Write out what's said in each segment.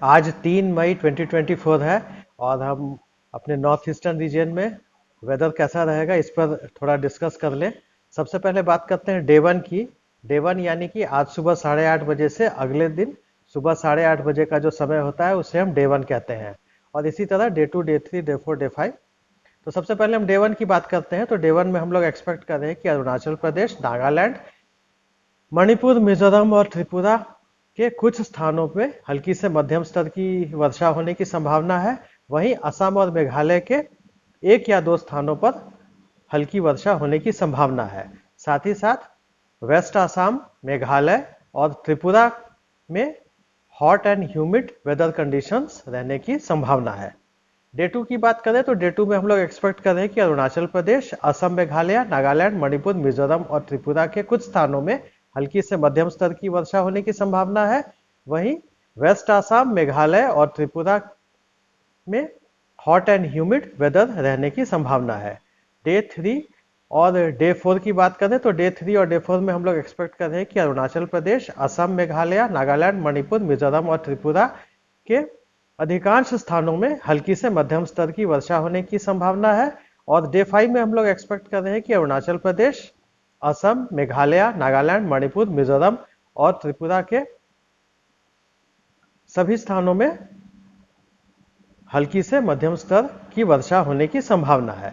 आज 3 मई 2024 है और हम अपने नॉर्थ ईस्टर्न रीजन में वेदर कैसा रहेगा इस पर थोड़ा डिस्कस कर लें। सबसे पहले बात करते हैं डे वन की। डे वन यानी कि आज सुबह 8:30 बजे से अगले दिन सुबह 8:30 बजे का जो समय होता है उसे हम डे वन कहते हैं। और इसी तरह day two, day three, day four, day five. तो सबसे पहले हम डे वन की बात करते हैं। तो डे वन में हम लोग एक्सपेक्ट कर रहे हैं कि अरुणाचल प्रदेश, नागालैंड, मणिपुर, मिजोरम और त्रिपुरा के कुछ स्थानों पे हल्की से मध्यम स्तर की वर्षा होने की संभावना है। वहीं असम और मेघालय के 1 या 2 स्थानों पर हल्की वर्षा होने की संभावना है। साथ ही साथ वेस्ट असम, मेघालय और त्रिपुरा में hot and humid weather conditions रहने की संभावना है। डे टू की बात करें तो डे टू में हम लोग एक्सपेक्ट कर रहे हैं कि अरुणाचल प्रदेश, असम, मेघालय, नागालैंड, मणिपुर, मिजोरम और त्रिपुरा के कुछ स्थानों में हल्की से मध्यम स्तर की वर्षा होने की संभावना है। वहीं वेस्ट असम, मेघालय और त्रिपुरा में हॉट एंड ह्यूमिड वेदर रहने की संभावना है। डे थ्री और डे फोर की बात करें तो डे थ्री और डे फोर में हम लोग एक्सपेक्ट कर रहे हैं कि अरुणाचल प्रदेश, असम, मेघालय, नागालैंड, मणिपुर, मिजोरम और त्रिपुरा के अधिकांश स्थानों में हल्की से मध्यम स्तर की वर्षा होने की संभावना है। और डे फाइव में हम लोग एक्सपेक्ट कर रहे हैं कि अरुणाचल प्रदेश, असम, मेघालय, नागालैंड, मणिपुर, मिजोरम और त्रिपुरा के सभी स्थानों में हल्की से मध्यम स्तर की वर्षा होने की संभावना है।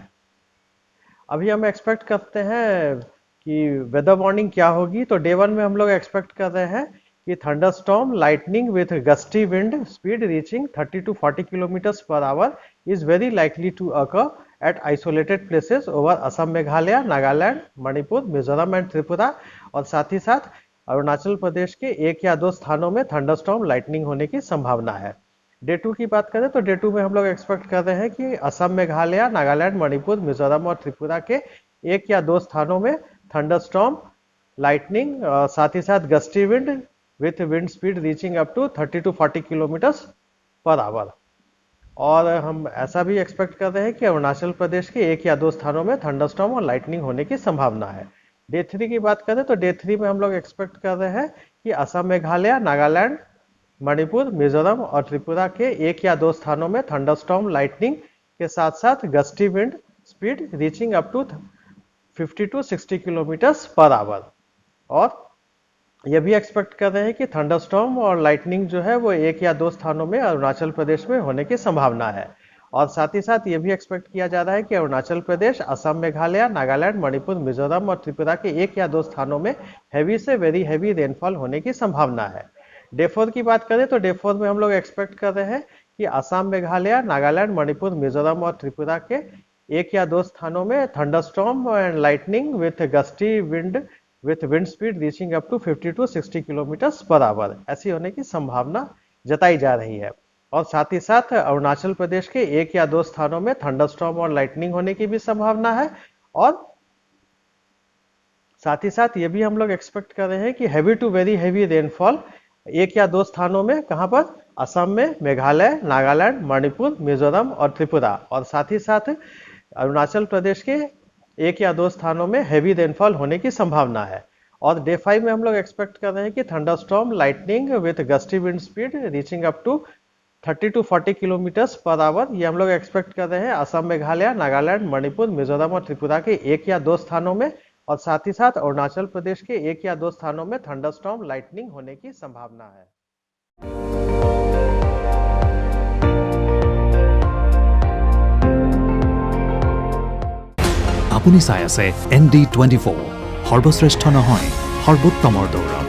अभी हम एक्सपेक्ट करते हैं कि वेदर वार्निंग क्या होगी। तो डे वन में हम लोग एक्सपेक्ट कर रहे हैं कि thunderstorm, lightning with gusty wind speed reaching 30 to 40 kilometres per hour is very likely to occur at isolated places over Assam, Meghalaya, Nagaland, Manipur, Mizoram and Tripura. और साथ ही साथ अरुणाचल प्रदेश के 1 या 2 स्थानों में थंडरस्टॉर्म, लाइटनिंग होने की संभावना है। डे टू की बात करें तो डे टू में हम लोग एक्सपेक्ट कर रहे हैं कि असम, मेघालय, नागालैंड, मणिपुर, मिजोरम और त्रिपुरा के 1 या 2 स्थानों में थंडरस्टॉर्म, लाइटनिंग, साथ ही साथ gusty wind with wind speed reaching up to 30 to 40 kilometres per hour. और हम ऐसा भी एक्सपेक्ट कर रहे हैं कि अरुणाचल प्रदेश के 1 या 2 स्थानों में थंडरस्टॉर्म और लाइटनिंग होने की संभावना है। डे थ्री की बात करें तो डे थ्री में हम लोग एक्सपेक्ट कर रहे हैं कि असम, मेघालय, नागालैंड, मणिपुर, मिजोरम और त्रिपुरा के 1 या 2 स्थानों में थंडरस्टॉर्म, लाइटनिंग के साथ साथ gusty wind speed reaching up to 50 to 60 kilometres per hour. और यह भी एक्सपेक्ट कर रहे हैं कि थंडरस्टॉर्म और लाइटनिंग जो है वो 1 या 2 स्थानों में अरुणाचल प्रदेश में होने की संभावना है। और साथ ही साथ ये भी एक्सपेक्ट किया जा रहा है कि अरुणाचल प्रदेश, असम, मेघालय, नागालैंड, मणिपुर, मिजोरम और त्रिपुरा के 1 या 2 स्थानों में हैवी से वेरी हैवी रेनफॉल होने की संभावना है। डे फोर की बात करें तो डे फोर में हम लोग एक्सपेक्ट कर रहे हैं कि असम, मेघालय, नागालैंड, मणिपुर, मिजोरम और त्रिपुरा के 1 या 2 स्थानों में thunderstorm and lightning with gusty wind with wind speed reaching up to 50 to 60 kilometres per hour ऐसी होने की संभावना जताई जा रही है। और साथ ही साथ अरुणाचल प्रदेश के 1 या 2 स्थानों में थंडरस्टॉर्म और लाइटनिंग होने की भी संभावना है। और साथ ही साथ ये भी हम लोग एक्सपेक्ट कर रहे हैं कि heavy to very heavy rainfall 1 या 2 स्थानों में, कहां पर, असम में, मेघालय, नागालैंड, मणिपुर, मिजोरम और त्रिपुरा। और साथ ही साथ अरुणाचल प्रदेश के 1 या 2 स्थानों में हैवी रेनफॉल होने की संभावना है। और डे फाइव में हम लोग एक्सपेक्ट कर रहे हैं कि thunderstorm, lightning with gusty wind speed reaching up to 30 to 40 kilometres per hour ये हम लोग एक्सपेक्ट कर रहे हैं असम, मेघालय, नागालैंड, मणिपुर, मिजोरम और त्रिपुरा के 1 या 2 स्थानों में। और साथ ही साथ अरुणाचल प्रदेश के 1 या 2 स्थानों में थंडरस्टॉर्म, लाइटनिंग होने की संभावना है। আপুনি চাই আছে ND24 সৰ্বশ্ৰেষ্ঠ নহয় সৰ্বোত্তমৰ দৌৰ।